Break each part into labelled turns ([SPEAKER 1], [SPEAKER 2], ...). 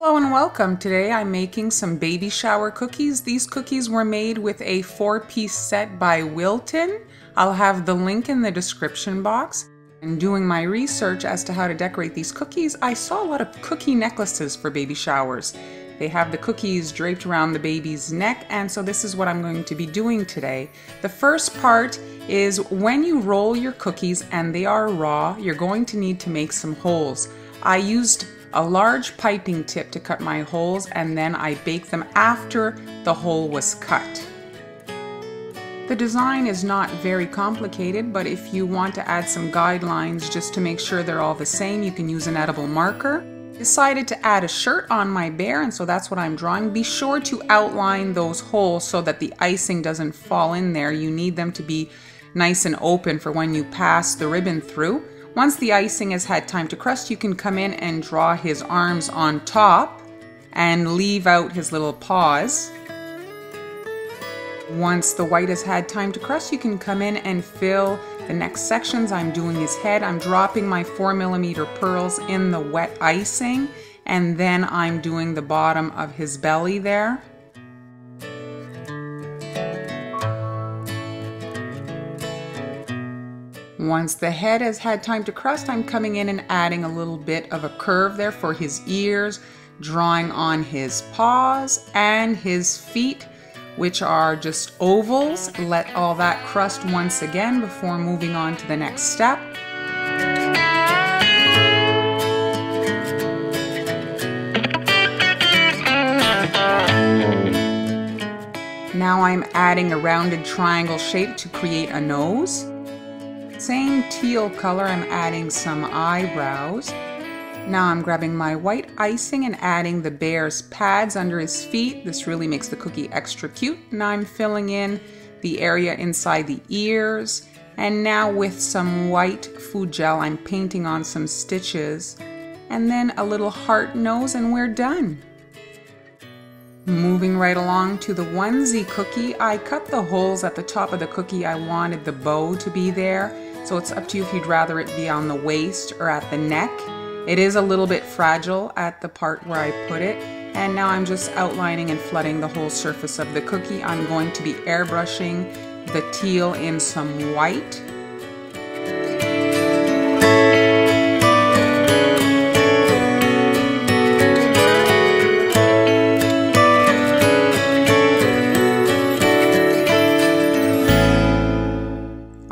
[SPEAKER 1] Hello and welcome. Today I'm making some baby shower cookies. These cookies were made with a 4-piece set by Wilton. I'll have the link in the description box. And doing my research as to how to decorate these cookies, I saw a lot of cookie necklaces for baby showers. They have the cookies draped around the baby's neck, and so this is what I'm going to be doing today. The first part is when you roll your cookies and they are raw, you're going to need to make some holes. I used a large piping tip to cut my holes, and then I baked them after the hole was cut. The design is not very complicated, but if you want to add some guidelines just to make sure they're all the same, you can use an edible marker. Decided to add a shirt on my bear, and so that's what I'm drawing. Be sure to outline those holes so that the icing doesn't fall in there. You need them to be nice and open for when you pass the ribbon through. Once the icing has had time to crust, you can come in and draw his arms on top and leave out his little paws. Once the white has had time to crust, you can come in and fill the next sections. I'm doing his head. I'm dropping my 4mm pearls in the wet icing, and then I'm doing the bottom of his belly there. Once the head has had time to crust, I'm coming in and adding a little bit of a curve there for his ears, drawing on his paws and his feet, which are just ovals. Let all that crust once again before moving on to the next step. Now I'm adding a rounded triangle shape to create a nose. Same teal color, I'm adding some eyebrows. Now I'm grabbing my white icing and adding the bear's pads under his feet. This really makes the cookie extra cute. Now I'm filling in the area inside the ears. And now with some white food gel, I'm painting on some stitches. And then a little heart nose, and we're done. Moving right along to the onesie cookie, I cut the holes at the top of the cookie. I wanted the bow to be there. So it's up to you if you'd rather it be on the waist or at the neck. It is a little bit fragile at the part where I put it. And now I'm just outlining and flooding the whole surface of the cookie. I'm going to be airbrushing the teal in some white.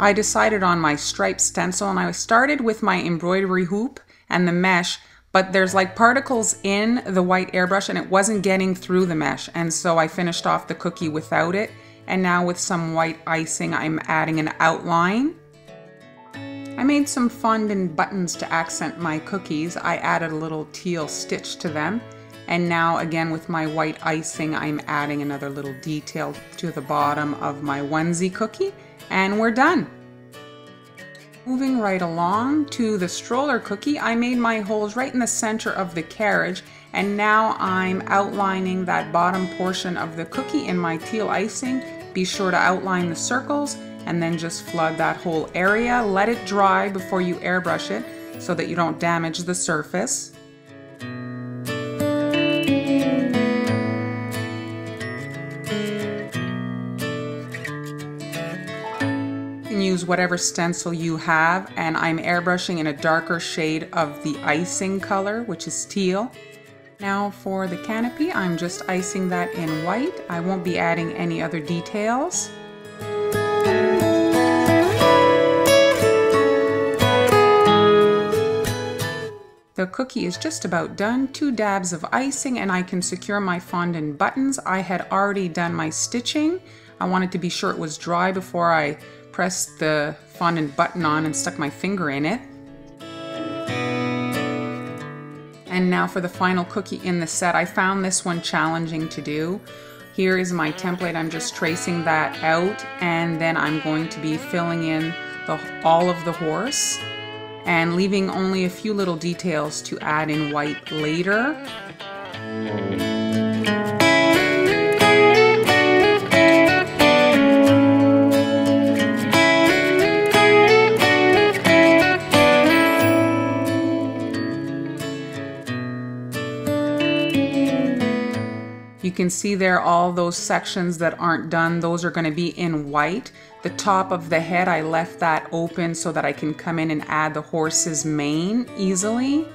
[SPEAKER 1] I decided on my striped stencil, and I started with my embroidery hoop and the mesh, but there's like particles in the white airbrush and it wasn't getting through the mesh, and so I finished off the cookie without it. And now with some white icing, I'm adding an outline. I made some fondant buttons to accent my cookies. I added a little teal stitch to them, and now again with my white icing, I'm adding another little detail to the bottom of my onesie cookie, and we're done. Moving right along to the stroller cookie, I made my holes right in the center of the carriage, and now I'm outlining that bottom portion of the cookie in my teal icing. Be sure to outline the circles and then just flood that whole area. Let it dry before you airbrush it so that you don't damage the surface. Use whatever stencil you have, and I'm airbrushing in a darker shade of the icing color, which is teal. Now for the canopy, I'm just icing that in white. I won't be adding any other details. The cookie is just about done. 2 dabs of icing and I can secure my fondant buttons. I had already done my stitching. I wanted to be sure it was dry before I pressed the fondant button on and stuck my finger in it. And now for the final cookie in the set. I found this one challenging to do. Here is my template. I'm just tracing that out, and then I'm going to be filling in all of the horse and leaving only a few little details to add in white later. You can see there all those sections that aren't done, those are going to be in white. The top of the head, I left that open so that I can come in and add the horse's mane easily.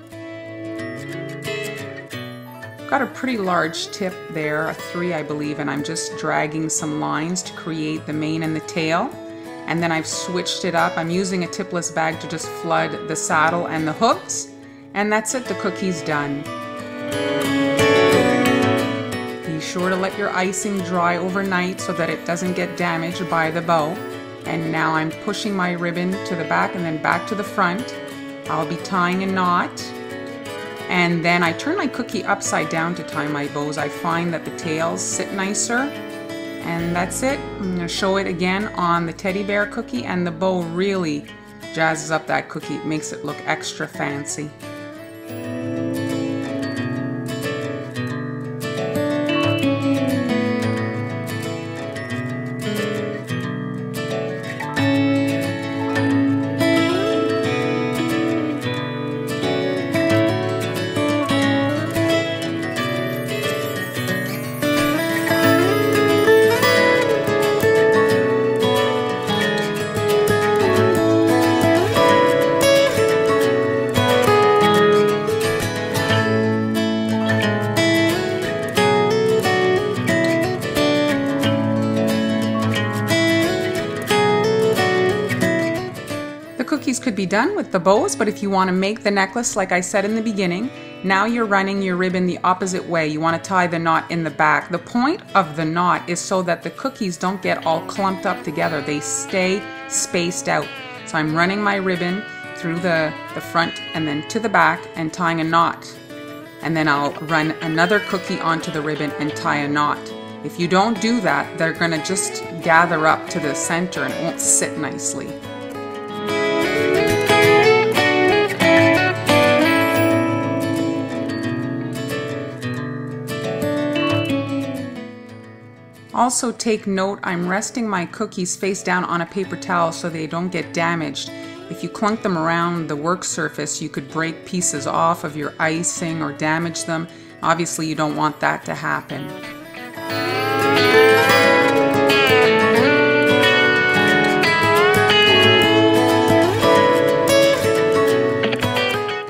[SPEAKER 1] Got a pretty large tip there, a 3 I believe, and I'm just dragging some lines to create the mane and the tail. And then I've switched it up. I'm using a tipless bag to just flood the saddle and the hooks. And that's it, the cookie's done. Be sure to let your icing dry overnight so that it doesn't get damaged by the bow. And now I'm pushing my ribbon to the back and then back to the front. I'll be tying a knot. And then I turn my cookie upside down to tie my bows. I find that the tails sit nicer. And that's it. I'm going to show it again on the teddy bear cookie, and the bow really jazzes up that cookie. It makes it look extra fancy. Cookies could be done with the bows, but if you want to make the necklace like I said in the beginning, now you're running your ribbon the opposite way. You want to tie the knot in the back. The point of the knot is so that the cookies don't get all clumped up together. They stay spaced out. So I'm running my ribbon through the front and then to the back and tying a knot. And then I'll run another cookie onto the ribbon and tie a knot. If you don't do that, they're going to just gather up to the center and it won't sit nicely. Also take note, I'm resting my cookies face down on a paper towel so they don't get damaged. If you clunk them around the work surface, you could break pieces off of your icing or damage them. Obviously, you don't want that to happen.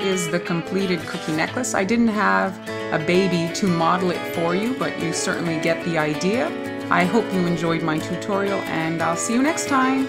[SPEAKER 1] Is the completed cookie necklace. I didn't have a baby to model it for you, but you certainly get the idea. I hope you enjoyed my tutorial, and I'll see you next time.